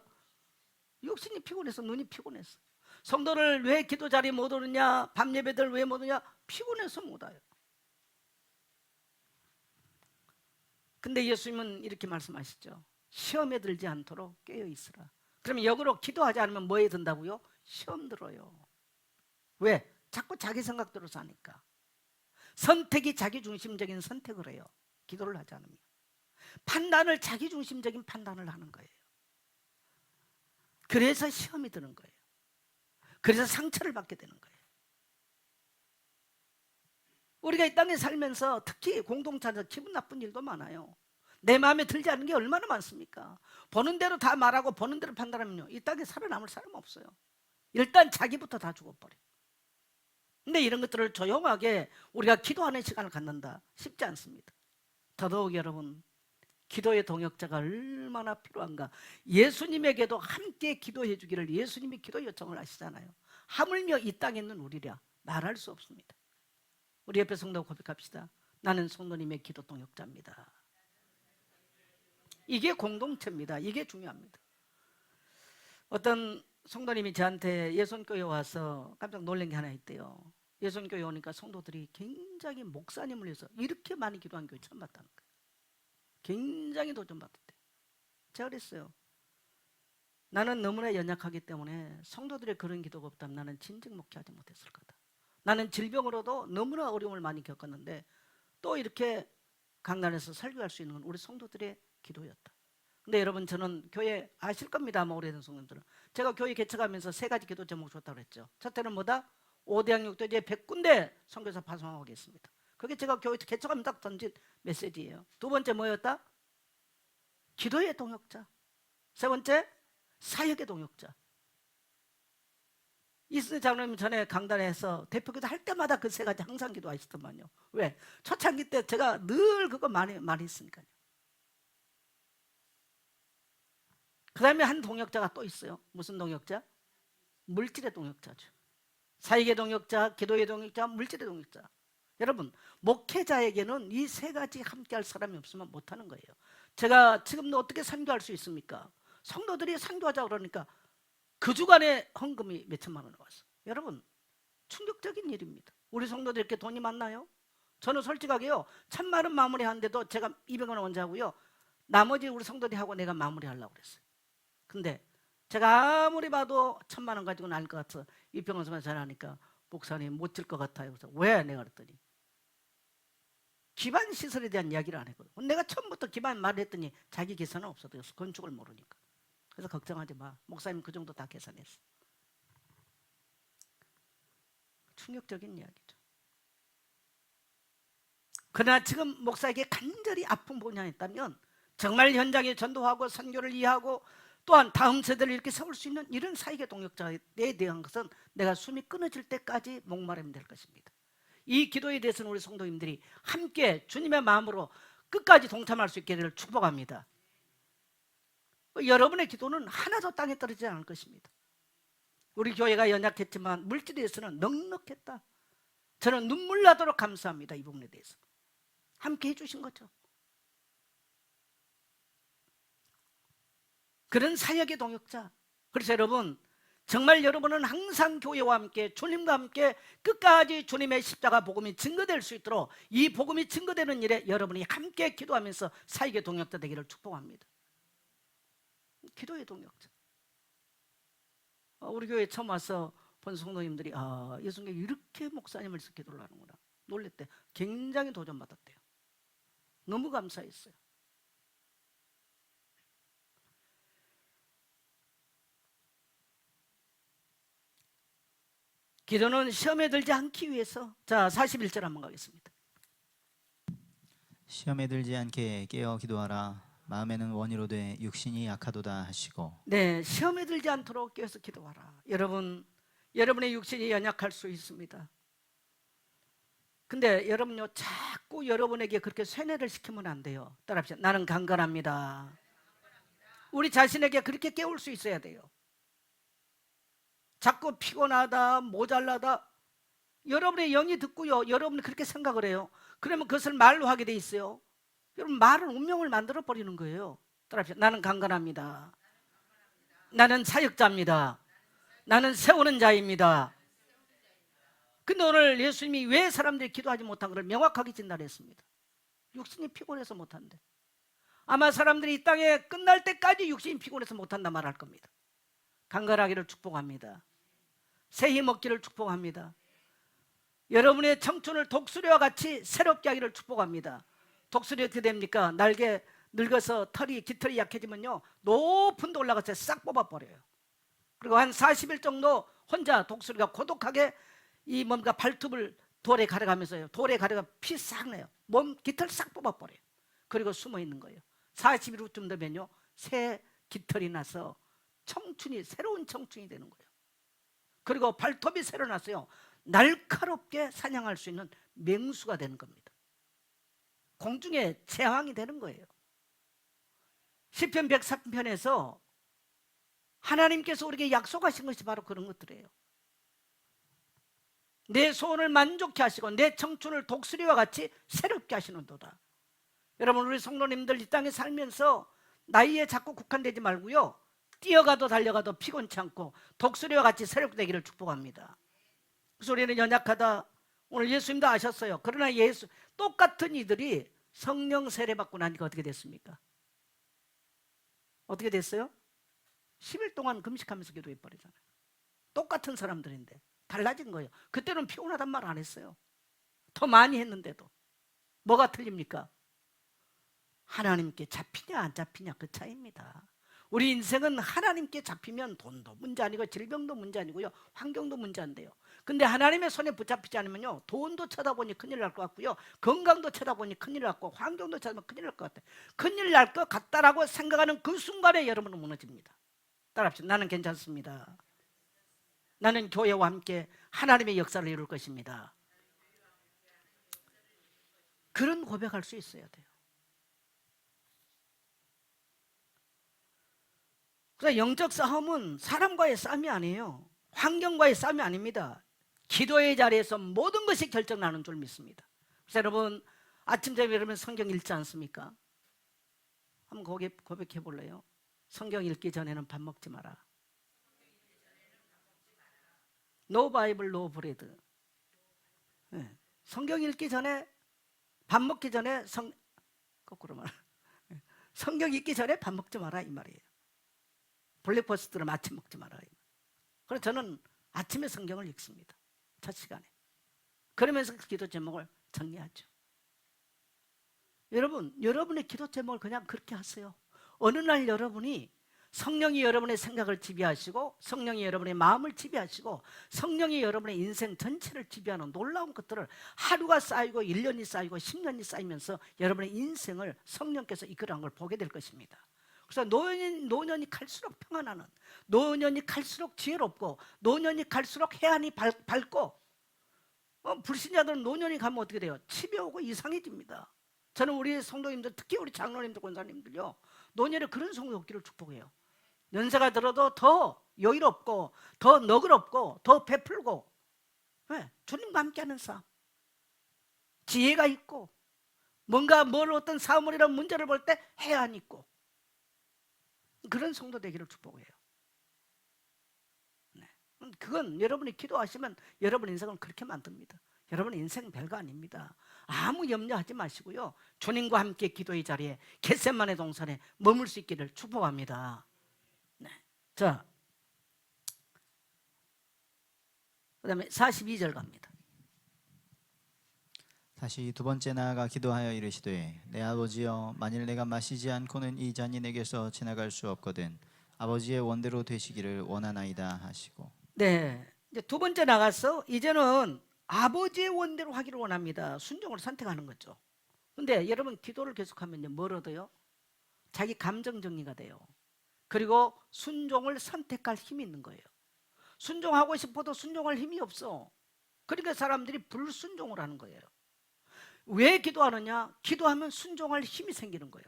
Speaker 1: 육신이 피곤해서, 눈이 피곤해서. 성도를 왜 기도 자리에 못 오느냐, 밤 예배들 왜 못 오느냐? 피곤해서 못 와요. 근데 예수님은 이렇게 말씀하시죠. 시험에 들지 않도록 깨어 있으라. 그러면 역으로 기도하지 않으면 뭐에 든다고요? 시험 들어요. 왜? 자꾸 자기 생각대로 사니까. 선택이 자기중심적인 선택을 해요. 기도를 하지 않으면. 판단을 자기중심적인 판단을 하는 거예요. 그래서 시험이 드는 거예요. 그래서 상처를 받게 되는 거예요. 우리가 이 땅에 살면서 특히 공동체에서 기분 나쁜 일도 많아요. 내 마음에 들지 않는 게 얼마나 많습니까? 보는 대로 다 말하고 보는 대로 판단하면요, 이 땅에 살아남을 사람 없어요. 일단 자기부터 다 죽어버려. 근데 이런 것들을 조용하게 우리가 기도하는 시간을 갖는다, 쉽지 않습니다. 더더욱 여러분, 기도의 동역자가 얼마나 필요한가. 예수님에게도 함께 기도해 주기를 예수님이 기도 요청을 하시잖아요. 하물며 이 땅에 있는 우리랴 말할 수 없습니다. 우리 옆에 성도 고백합시다. 나는 성도님의 기도 동역자입니다. 이게 공동체입니다. 이게 중요합니다. 어떤 성도님이 저한테 예손교회 와서 깜짝 놀란 게 하나 있대요. 예손교회 오니까 성도들이 굉장히 목사님을 위해서 이렇게 많이 기도한 교회 처음 봤다는 거예요. 굉장히 도전받았대. 제가 그랬어요. 나는 너무나 연약하기 때문에 성도들의 그런 기도가 없다면 나는 진정 목회하지 못했을 거다. 나는 질병으로도 너무나 어려움을 많이 겪었는데 또 이렇게 강단에서 설교할 수 있는 건 우리 성도들의 기도였다. 근데 여러분, 저는 교회 아실 겁니다. 아마 오래된 성도들은. 제가 교회 개척하면서 3가지 기도 제목 줬다고 그랬죠. 첫째는 뭐다? 5대학 6대 100군데 선교사 파송하겠습니다. 그게 제가 교회 개척하면 딱 던진 메시지예요. 두 번째 뭐였다? 기도의 동역자. 세 번째, 사역의 동역자. 이순재 장로님 전에 강단에서 대표기도 할 때마다 그 3가지 항상 기도하시더만요. 왜? 초창기 때 제가 늘 그거 많이 했으니까요. 그 다음에 한 동역자가 또 있어요. 무슨 동역자? 물질의 동역자죠. 사역의 동역자, 기도의 동역자, 물질의 동역자. 여러분, 목회자에게는 이 3가지 함께 할 사람이 없으면 못하는 거예요. 제가 지금도 어떻게 선교할 수 있습니까? 성도들이 선교하자 그러니까 그 주간에 헌금이 몇 천만 원 나왔어. 여러분, 충격적인 일입니다. 우리 성도들 이렇게 돈이 많나요? 저는 솔직하게요, 1,000만 원 마무리하는데도 제가 200원 먼저 하고요, 나머지 우리 성도들이 하고 내가 마무리하려고 그랬어요. 근데 제가 아무리 봐도 1,000만 원 가지고는 아닐 것 같아서 이평원서만 전화하니까 목사님 못 질 것 같아요. 그래서 왜? 내가 그랬더니 기반 시설에 대한 이야기를 안 했거든. 내가 처음부터 기반 말을 했더니 자기 계산은 없어도 건축을 모르니까. 그래서 걱정하지 마. 목사님 그 정도 다 계산했어. 충격적인 이야기죠. 그러나 지금 목사에게 간절히 아픈 분야 있다면 정말 현장에 전도하고 선교를 이해하고 또한 다음 세대를 이렇게 세울 수 있는 이런 사역의 동역자에 대한 것은 내가 숨이 끊어질 때까지 목마르면 될 것입니다. 이 기도에 대해서는 우리 성도님들이 함께 주님의 마음으로 끝까지 동참할 수 있기를 축복합니다. 여러분의 기도는 하나도 땅에 떨어지지 않을 것입니다. 우리 교회가 연약했지만 물질에 대해서는 넉넉했다. 저는 눈물 나도록 감사합니다. 이 부분에 대해서 함께 해주신 거죠. 그런 사역의 동역자. 그래서 여러분, 정말 여러분은 항상 교회와 함께 주님과 함께 끝까지 주님의 십자가 복음이 증거될 수 있도록 이 복음이 증거되는 일에 여러분이 함께 기도하면서 사역의 동역자 되기를 축복합니다. 기도의 동역자. 우리 교회 처음 와서 본 성도님들이 예수님께 이렇게 목사님을 위해서 기도를 하는구나 놀랬대. 굉장히 도전받았대요. 너무 감사했어요. 기도는 시험에 들지 않기 위해서. 자, 41절 한번 가겠습니다.
Speaker 2: 시험에 들지 않게 깨어 기도하라. 마음에는 원이로 돼 육신이 약하도다 하시고.
Speaker 1: 네, 시험에 들지 않도록 깨어서 기도하라. 여러분의 육신이 연약할 수 있습니다. 근데 여러분요, 자꾸 여러분에게 그렇게 쇠뇌를 시키면 안 돼요. 따라합시다. 나는 강건합니다. 우리 자신에게 그렇게 깨울 수 있어야 돼요. 자꾸 피곤하다, 모자라다, 여러분의 영이 듣고요, 여러분이 그렇게 생각을 해요. 그러면 그것을 말로 하게 돼 있어요. 여러분, 말은 운명을 만들어 버리는 거예요. 따라합시다. 나는 강건합니다. 나는 사역자입니다. 나는 세우는 자입니다. 근데 오늘 예수님이 왜 사람들이 기도하지 못한 걸 명확하게 진단했습니다. 육신이 피곤해서 못한대. 아마 사람들이 이 땅에 끝날 때까지 육신이 피곤해서 못한다 말할 겁니다. 강건하기를 축복합니다. 새 힘 얻기를 축복합니다. 여러분의 청춘을 독수리와 같이 새롭게 하기를 축복합니다. 독수리 어떻게 됩니까? 날개 늙어서 깃털이 약해지면요, 높은 데 올라가서 싹 뽑아버려요. 그리고 한 40일 정도 혼자 독수리가 고독하게 이 뭔가 발톱을 돌에 가려가면서요, 돌에 가려가 피 싹 내요. 몸 깃털 싹 뽑아버려요. 그리고 숨어 있는 거예요. 40일 후쯤 되면요, 새 깃털이 나서 새로운 청춘이 되는 거예요. 그리고 발톱이 새로 나서요, 날카롭게 사냥할 수 있는 맹수가 되는 겁니다. 공중에 제왕이 되는 거예요. 시편 103편에서 하나님께서 우리에게 약속하신 것이 바로 그런 것들이에요. 내 소원을 만족케 하시고 내 청춘을 독수리와 같이 새롭게 하시는도다. 여러분, 우리 성도님들 이 땅에 살면서 나이에 자꾸 국한되지 말고요, 뛰어가도 달려가도 피곤치 않고 독수리와 같이 새롭게 되기를 축복합니다. 그래서 우리는 연약하다, 오늘 예수님도 아셨어요. 그러나 똑같은 이들이 성령 세례받고 나니까 어떻게 됐습니까? 어떻게 됐어요? 10일 동안 금식하면서 기도해버리잖아요. 똑같은 사람들인데 달라진 거예요. 그때는 피곤하단 말 안 했어요. 더 많이 했는데도. 뭐가 틀립니까? 하나님께 잡히냐 안 잡히냐 그 차이입니다. 우리 인생은 하나님께 잡히면 돈도 문제 아니고 질병도 문제 아니고요, 환경도 문제 안 돼요. 근데 하나님의 손에 붙잡히지 않으면요, 돈도 쳐다보니 큰일 날 것 같고요, 건강도 쳐다보니 큰일 날 것 같고, 환경도 쳐다보니 큰일 날 것 같아요. 큰일 날 것 같다라고 생각하는 그 순간에 여러분은 무너집니다. 따라합시다. 나는 괜찮습니다. 나는 교회와 함께 하나님의 역사를 이룰 것입니다. 그런 고백할 수 있어야 돼요. 그래서 영적 싸움은 사람과의 싸움이 아니에요. 환경과의 싸움이 아닙니다. 기도의 자리에서 모든 것이 결정나는 줄 믿습니다. 그래서 여러분, 아침 저녁 여러분 성경 읽지 않습니까? 한번 고백해 볼래요? 성경 읽기 전에는 밥 먹지 마라. No Bible, no bread. 네. 성경 읽기 전에, 밥 먹기 전에 거꾸로 말. 성경 읽기 전에 밥 먹지 마라 이 말이에요. 블랙퍼스트는 아침 먹지 마라. 그래서 저는 아침에 성경을 읽습니다. 첫 시간에. 그러면서 기도 제목을 정리하죠. 여러분의 기도 제목을 그냥 그렇게 하세요. 어느 날 여러분이 성령이 여러분의 생각을 지배하시고, 성령이 여러분의 마음을 지배하시고, 성령이 여러분의 인생 전체를 지배하는 놀라운 것들을 하루가 쌓이고 1년이 쌓이고 10년이 쌓이면서 여러분의 인생을 성령께서 이끌어간 걸 보게 될 것입니다. 그래서 노년이 갈수록 평안하는, 노년이 갈수록 지혜롭고, 노년이 갈수록 해안이 밝고, 불신자들은 노년이 가면 어떻게 돼요? 치매 오고 이상해집니다. 저는 우리 성도님들, 특히 우리 장로님들, 권사님들요, 노년에 그런 성도 없기를 축복해요. 연세가 들어도 더 여유롭고, 더 너그럽고, 더 베풀고, 네, 주님과 함께하는 삶, 지혜가 있고, 어떤 사물이나 문제를 볼 때 해안 있고, 그런 성도 되기를 축복해요. 네. 그건 여러분이 기도하시면 여러분 인생은 그렇게 만듭니다. 여러분 인생 별거 아닙니다. 아무 염려하지 마시고요, 주님과 함께 기도의 자리에 겟세마네 동산에 머물 수 있기를 축복합니다. 네. 자, 그다음에 42절 갑니다.
Speaker 2: 다시 두 번째 나아가 기도하여 이르시되 내 아버지여 만일 내가 마시지 않고는 이 잔이 내게서 지나갈 수 없거든 아버지의 원대로 되시기를 원하나이다 하시고.
Speaker 1: 네, 이제 두 번째 나가서 이제는 아버지의 원대로 하기를 원합니다. 순종을 선택하는 거죠. 근데 여러분 기도를 계속하면요 뭘 얻어요? 자기 감정 정리가 돼요. 그리고 순종을 선택할 힘이 있는 거예요. 순종하고 싶어도 순종할 힘이 없어. 그러니까 사람들이 불순종을 하는 거예요. 왜 기도하느냐? 기도하면 순종할 힘이 생기는 거예요.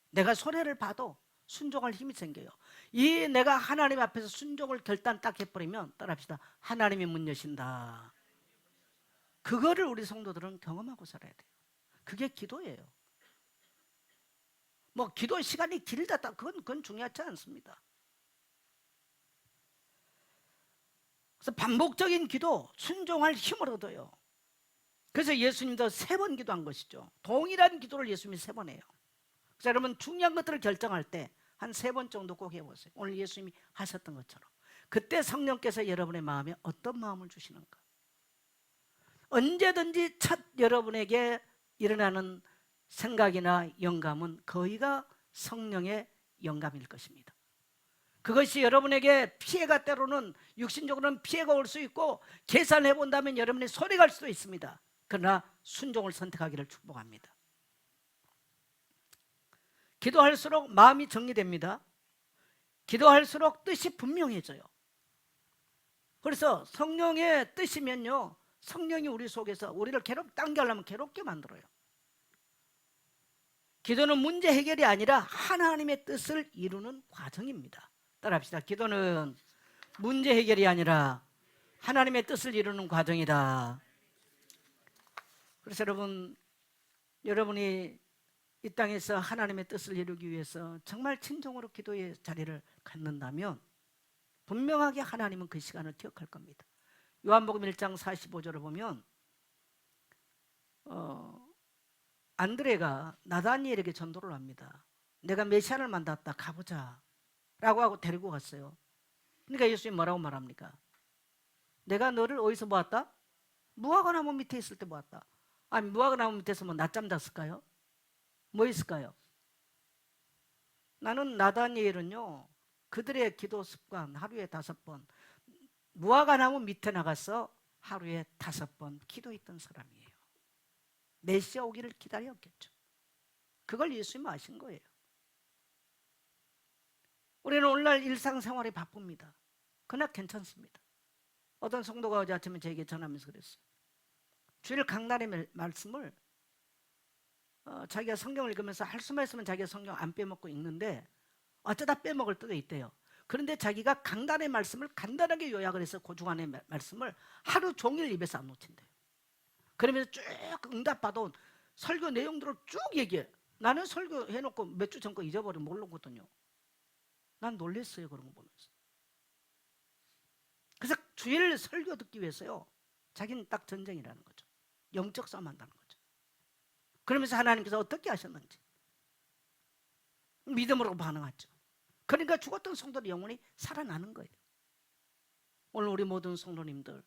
Speaker 1: 내가 손해를 봐도 순종할 힘이 생겨요. 이 내가 하나님 앞에서 순종을 결단 딱 해버리면 따라합시다. 하나님이 문 여신다. 그거를 우리 성도들은 경험하고 살아야 돼요. 그게 기도예요. 뭐 기도 시간이 길다 그건 중요하지 않습니다. 그래서 반복적인 기도, 순종할 힘을 얻어요. 그래서 예수님도 3번 기도한 것이죠. 동일한 기도를 예수님이 3번 해요. 그래서 여러분 중요한 것들을 결정할 때 한 3번 정도 꼭 해보세요. 오늘 예수님이 하셨던 것처럼. 그때 성령께서 여러분의 마음에 어떤 마음을 주시는가. 언제든지 첫 여러분에게 일어나는 생각이나 영감은 거의가 성령의 영감일 것입니다. 그것이 여러분에게 피해가 때로는 육신적으로는 피해가 올 수 있고 계산해 본다면 여러분이 손해 갈 수도 있습니다. 그러나 순종을 선택하기를 축복합니다. 기도할수록 마음이 정리됩니다. 기도할수록 뜻이 분명해져요. 그래서 성령의 뜻이면요 성령이 우리 속에서 우리를 당겨 하려면 괴롭게 만들어요. 기도는 문제 해결이 아니라 하나님의 뜻을 이루는 과정입니다. 따라합시다. 기도는 문제 해결이 아니라 하나님의 뜻을 이루는 과정이다. 그래서 여러분이 이 땅에서 하나님의 뜻을 이루기 위해서 정말 진정으로 기도의 자리를 갖는다면 분명하게 하나님은 그 시간을 기억할 겁니다. 요한복음 1장 45절을 보면 안드레가 나다니엘에게 전도를 합니다. 내가 메시아를 만났다 가보자 라고 하고 데리고 갔어요. 그러니까 예수님이 뭐라고 말합니까? 내가 너를 어디서 보았다? 무화과나무 밑에 있을 때 보았다. 아니 무화과나무 밑에서 뭐 낮잠 잤을까요? 뭐 있을까요? 나는 나다니엘은요 그들의 기도 습관 하루에 5번 무화과나무 밑에 나가서 하루에 5번 기도했던 사람이에요. 메시아 오기를 기다렸겠죠. 그걸 예수님이 아신 거예요. 우리는 오늘날 일상생활이 바쁩니다. 그러나 괜찮습니다. 어떤 성도가 어제 아침에 저에게 전하면서 그랬어요. 주일 강단의 말씀을 자기가 성경을 읽으면서 할 수만 있으면 자기가 성경 안 빼먹고 읽는데 어쩌다 빼먹을 때도 있대요. 그런데 자기가 강단의 말씀을 간단하게 요약을 해서 고중한의 말씀을 하루 종일 입에서 안 놓친대요. 그러면서 쭉 응답받아온 설교 내용들을 쭉 얘기해. 나는 설교 해놓고 몇 주 전 거 잊어버리면 모르거든요. 난 놀랬어요. 그런 거 보면서. 그래서 주일 설교 듣기 위해서요 자기는 딱 전쟁이라는 거죠. 영적 싸움 한다는 거죠. 그러면서 하나님께서 어떻게 하셨는지 믿음으로 반응하죠. 그러니까 죽었던 성도의 영혼이 살아나는 거예요. 오늘 우리 모든 성도님들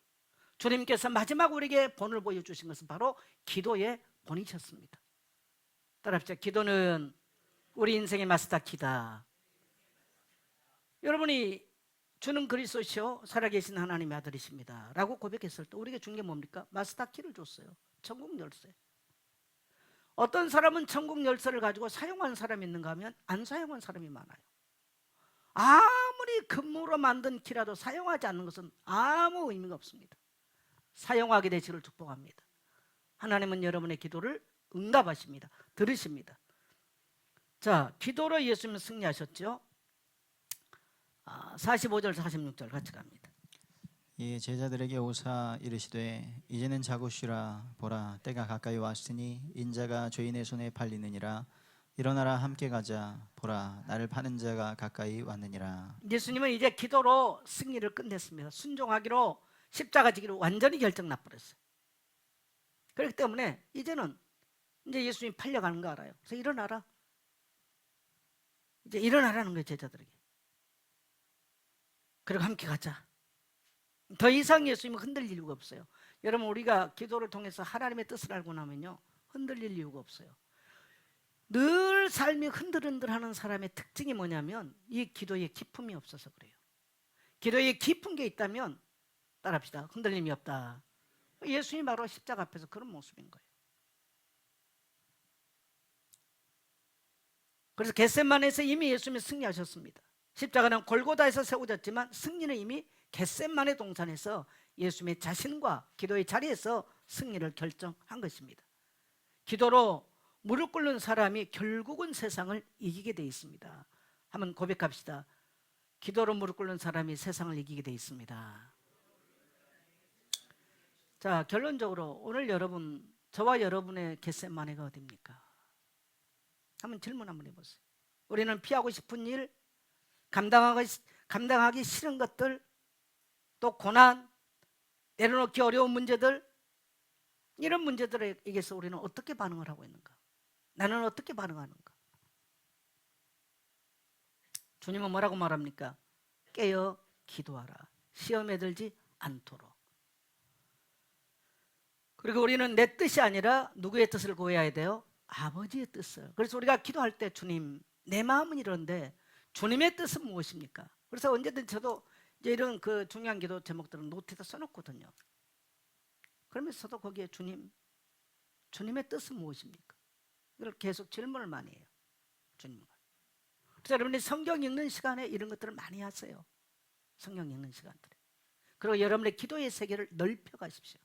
Speaker 1: 주님께서 마지막 우리에게 본을 보여주신 것은 바로 기도의 본이셨습니다. 따라합시다. 기도는 우리 인생의 마스터키다. 여러분이 주는 그리스도시요 살아계신 하나님의 아들이십니다 라고 고백했을 때 우리에게 준 게 뭡니까? 마스터키를 줬어요. 천국 열쇠. 어떤 사람은 천국 열쇠를 가지고 사용한 사람이 있는가 하면 안 사용한 사람이 많아요. 아무리 금으로 만든 키라도 사용하지 않는 것은 아무 의미가 없습니다. 사용하게 되시기를 축복합니다. 하나님은 여러분의 기도를 응답하십니다. 들으십니다. 자, 기도로 예수님은 승리하셨죠. 45절 46절 같이 갑니다.
Speaker 2: 이 제자들에게 오사 이르시되 이제는 자고 쉬라. 보라 때가 가까이 왔으니 인자가 죄인의 손에 팔리느니라. 일어나라 함께 가자. 보라 나를 파는 자가 가까이 왔느니라.
Speaker 1: 예수님은 이제 기도로 승리를 끝냈습니다. 순종하기로 십자가 지기로 완전히 결정 나버렸어요. 그렇기 때문에 이제는 이제 예수님이 팔려가는 거 알아요. 그래서 일어나라. 이제 일어나라는 거예요, 제자들에게. 그리고 함께 가자. 더 이상 예수님은 흔들릴 이유가 없어요. 여러분, 우리가 기도를 통해서 하나님의 뜻을 알고 나면요, 흔들릴 이유가 없어요. 늘 삶이 흔들흔들하는 사람의 특징이 뭐냐면 이 기도에 기품이 없어서 그래요. 기도에 깊은 게 있다면 따라합시다. 흔들림이 없다. 예수님이 바로 십자가 앞에서 그런 모습인 거예요. 그래서 겟세마네에서 이미 예수님이 승리하셨습니다. 십자가는 골고다에서 세워졌지만 승리는 이미 겟세마네 동산에서 예수님의 자신과 기도의 자리에서 승리를 결정한 것입니다. 기도로 무릎 꿇는 사람이 결국은 세상을 이기게 돼 있습니다. 한번 고백합시다. 기도로 무릎 꿇는 사람이 세상을 이기게 돼 있습니다. 자, 결론적으로 오늘 여러분, 저와 여러분의 겟세마네가 어디입니까? 한번 질문 한번 해보세요. 우리는 피하고 싶은 일, 감당하기 싫은 것들, 또 고난, 내려놓기 어려운 문제들, 이런 문제들에게서 우리는 어떻게 반응을 하고 있는가? 나는 어떻게 반응하는가? 주님은 뭐라고 말합니까? 깨어 기도하라. 시험에 들지 않도록. 그리고 우리는 내 뜻이 아니라 누구의 뜻을 구해야 돼요? 아버지의 뜻을. 그래서 우리가 기도할 때 주님, 내 마음은 이런데 주님의 뜻은 무엇입니까? 그래서 언제든 저도 이제 이런 그 중요한 기도 제목들은 노트에다 써놓거든요. 그러면서도 거기에 주님의 뜻은 무엇입니까? 이걸 계속 질문을 많이 해요. 주님과. 그래서 여러분이 성경 읽는 시간에 이런 것들을 많이 하세요. 성경 읽는 시간들에. 그리고 여러분의 기도의 세계를 넓혀 가십시오.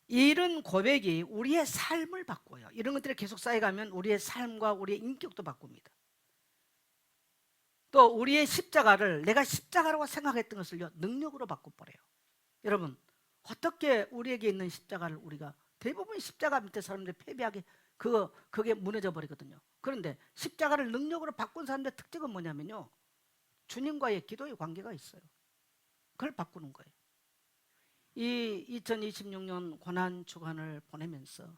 Speaker 1: 이런 고백이 우리의 삶을 바꿔요. 이런 것들이 계속 쌓여가면 우리의 삶과 우리의 인격도 바꿉니다. 또 우리의 십자가를 내가 십자가라고 생각했던 것을요, 능력으로 바꿔버려요. 여러분, 어떻게 우리에게 있는 십자가를 우리가 대부분 십자가 밑에 사람들이 패배하게 그게 무너져 버리거든요. 그런데 십자가를 능력으로 바꾼 사람들의 특징은 뭐냐면요, 주님과의 기도의 관계가 있어요. 그걸 바꾸는 거예요. 이 2026년 고난 주간을 보내면서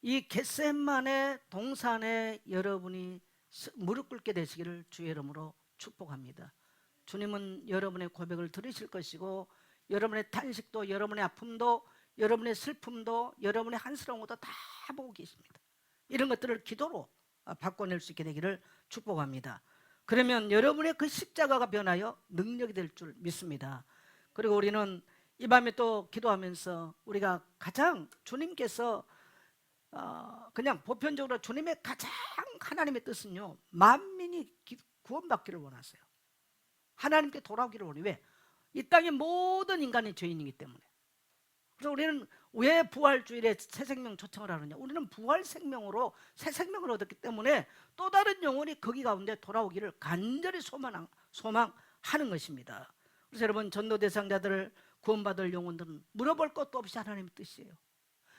Speaker 1: 이 겟세마네 동산에 여러분이 무릎 꿇게 되시기를 주의 이름으로 축복합니다. 주님은 여러분의 고백을 들으실 것이고 여러분의 탄식도, 여러분의 아픔도, 여러분의 슬픔도, 여러분의 한스러움도 다 보고 계십니다. 이런 것들을 기도로 바꿔낼 수 있게 되기를 축복합니다. 그러면 여러분의 그 십자가가 변하여 능력이 될 줄 믿습니다. 그리고 우리는 이 밤에 또 기도하면서 우리가 가장 주님께서 그냥 보편적으로 주님의 가장 하나님의 뜻은요, 만민이 구원받기를 원하세요. 하나님께 돌아오기를 원해요. 왜? 이 땅의 모든 인간이 죄인이기 때문에. 그래서 우리는 왜 부활주일에 새 생명 초청을 하느냐? 우리는 부활 생명으로 새 생명을 얻었기 때문에 또 다른 영혼이 거기 가운데 돌아오기를 간절히 소망하는 것입니다. 그래서 여러분, 전도 대상자들을 구원받을 영혼들은 물어볼 것도 없이 하나님의 뜻이에요.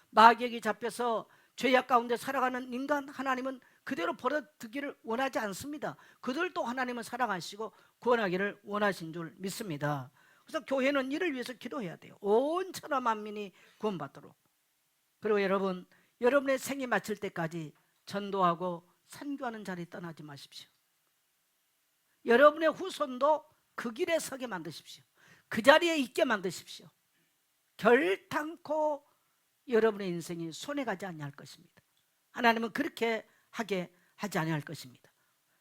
Speaker 1: 마귀에게 잡혀서 죄악 가운데 살아가는 인간, 하나님은 그대로 버려두기를 원하지 않습니다. 그들도 하나님은 사랑하시고 구원하기를 원하신 줄 믿습니다. 그래서 교회는 이를 위해서 기도해야 돼요. 온 천하 만민이 구원받도록. 그리고 여러분, 여러분의 생이 마칠 때까지 전도하고 선교하는 자리 떠나지 마십시오. 여러분의 후손도 그 길에 서게 만드십시오. 그 자리에 있게 만드십시오. 결탄코 여러분의 인생이 손해가지 아니할 것입니다. 하나님은 그렇게 하게 하지 아니할 것입니다.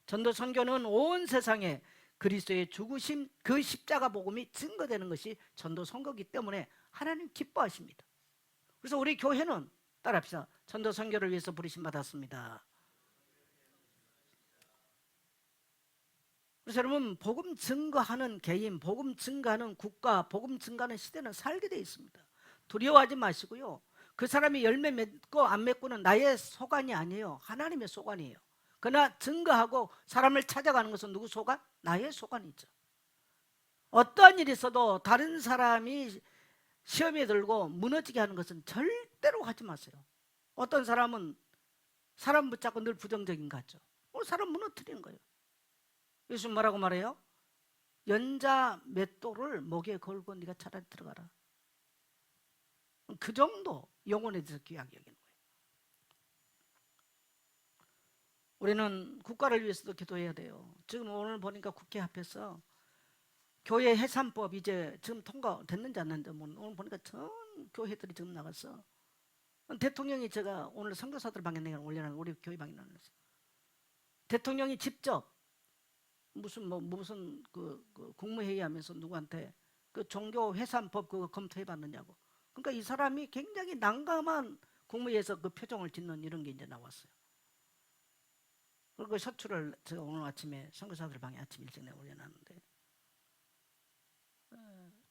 Speaker 1: 전도 선교는 온 세상에 그리스도의 죽으심, 그 십자가 복음이 증거되는 것이 전도 선교이기 때문에 하나님 기뻐하십니다. 그래서 우리 교회는 따라합시다. 전도 선교를 위해서 부르심 받았습니다. 그래서 여러분, 복음 증거하는 개인, 복음 증거하는 국가, 복음 증거하는 시대는 살게 되어 있습니다. 두려워하지 마시고요, 그 사람이 열매 맺고 안 맺고는 나의 소관이 아니에요. 하나님의 소관이에요. 그러나 증거하고 사람을 찾아가는 것은 누구 소관? 나의 소관이죠. 어떠한 일이 있어도 다른 사람이 시험에 들고 무너지게 하는 것은 절대로 하지 마세요. 어떤 사람은 사람 붙잡고 늘 부정적인 것 같죠. 사람 무너뜨리는 거예요. 예수 뭐라고 말해요? 연자 맷돌을 목에 걸고 네가 차라리 들어가라. 그 정도 영혼에 대해서 귀하게 여기는 거예요. 우리는 국가를 위해서도 기도해야 돼요. 지금 오늘 보니까 국회 앞에서 교회 해산법 이제 지금 통과됐는지 안 됐는지 오늘 보니까 전 교회들이 지금 나가서 대통령이 제가 오늘 선교사들 방에 내가 올려놓은 우리 교회 방에 나눠서 대통령이 직접 무슨 국무회의하면서 누구한테 그 종교 해산법 그거 검토해봤느냐고. 그러니까 이 사람이 굉장히 난감한 국무회의에서 그 표정을 짓는 이런 게 이제 나왔어요. 그리고 그 셔츠를 제가 오늘 아침에 선교사들 방에 아침 일찍 내가 올려놨는데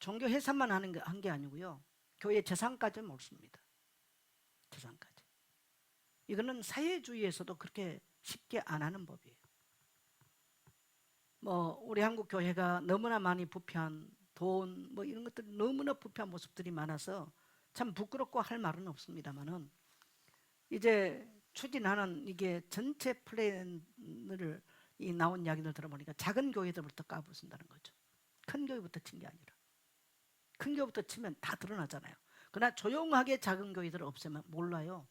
Speaker 1: 종교 해산만 한 게 아니고요. 교회 재산까지 옳습니다. 재산까지. 이거는 사회주의에서도 그렇게 쉽게 안 하는 법이에요. 우리 한국 교회가 너무나 많이 부패한 돈 이런 것들 너무나 부패한 모습들이 많아서 참 부끄럽고 할 말은 없습니다만은 이제 추진하는 이게 전체 플랜을 나온 이야기들 들어보니까 작은 교회들부터 까부순다는 거죠. 큰 교회부터 친 게 아니라 큰 교회부터 치면 다 드러나잖아요. 그러나 조용하게 작은 교회들을 없애면 몰라요.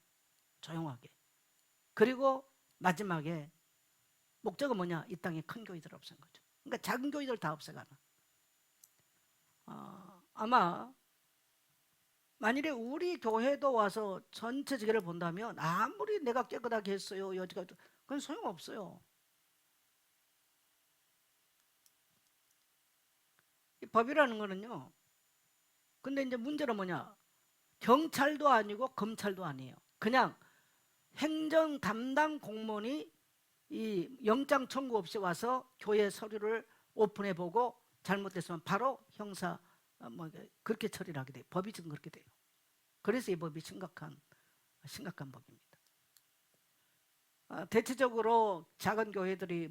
Speaker 1: 조용하게. 그리고 마지막에 목적은 뭐냐? 이 땅에 큰 교회들을 없앤 거죠. 그러니까 작은 교회들 다 없애가는. 아마 만일에 우리 교회도 와서 전체 지계를 본다면 아무리 내가 깨끗하게 했어요 여지가 그건 소용없어요. 이 법이라는 거는요. 근데 이제 문제는 뭐냐? 경찰도 아니고 검찰도 아니에요. 그냥 행정 담당 공무원이 이 영장 청구 없이 와서 교회 서류를 오픈해 보고 잘못됐으면 바로 형사 그렇게 처리를 하게 돼요. 법이 지금 그렇게 돼요. 그래서 이 법이 심각한 법입니다. 대체적으로 작은 교회들이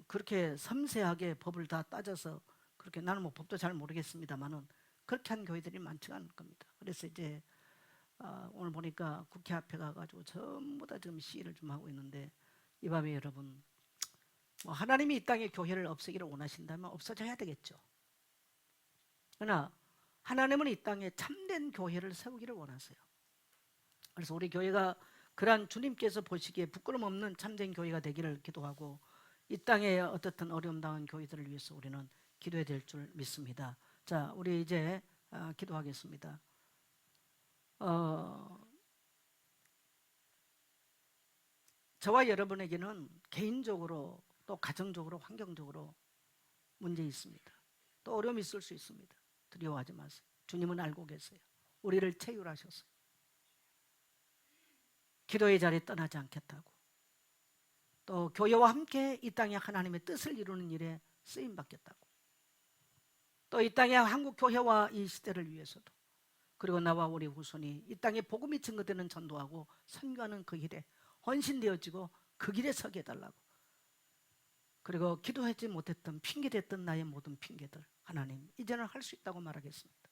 Speaker 1: 그렇게 섬세하게 법을 다 따져서 그렇게 나는 법도 잘 모르겠습니다만은 그렇게 한 교회들이 많지가 않을 겁니다. 그래서 이제 오늘 보니까 국회 앞에 가가지고 전부 다 지금 시위를 좀 하고 있는데 이 밤에 여러분 하나님이 이 땅에 교회를 없애기를 원하신다면 없어져야 되겠죠. 그러나 하나님은 이 땅에 참된 교회를 세우기를 원하세요. 그래서 우리 교회가 그러한 주님께서 보시기에 부끄럼 없는 참된 교회가 되기를 기도하고 이 땅에 어떻든 어려움 당한 교회들을 위해서 우리는 기도해야 될 줄 믿습니다. 자, 우리 이제 기도하겠습니다. 저와 여러분에게는 개인적으로 또 가정적으로 환경적으로 문제 있습니다. 또 어려움이 있을 수 있습니다. 두려워하지 마세요. 주님은 알고 계세요. 우리를 체휼하셨어요. 기도의 자리에 떠나지 않겠다고. 또 교회와 함께 이 땅에 하나님의 뜻을 이루는 일에 쓰임 받겠다고. 또 이 땅에 한국 교회와 이 시대를 위해서도 그리고 나와 우리 후손이 이 땅에 복음이 증거되는 전도하고 선교하는 그 길에 헌신되어지고 그 길에 서게 해달라고. 그리고 기도하지 못했던 핑계댔던 나의 모든 핑계들 하나님 이제는 할 수 있다고 말하겠습니다.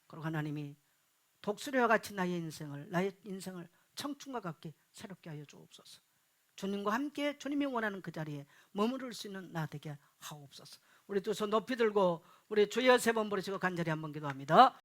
Speaker 1: 그리고 하나님이 독수리와 같이 나의 인생을 청춘과 같게 새롭게 하여 주옵소서. 주님과 함께 주님이 원하는 그 자리에 머무를 수 있는 나 되게 하옵소서. 우리 두 손 높이 들고 우리 주여 세 번 부르시고 간절히 한번 기도합니다.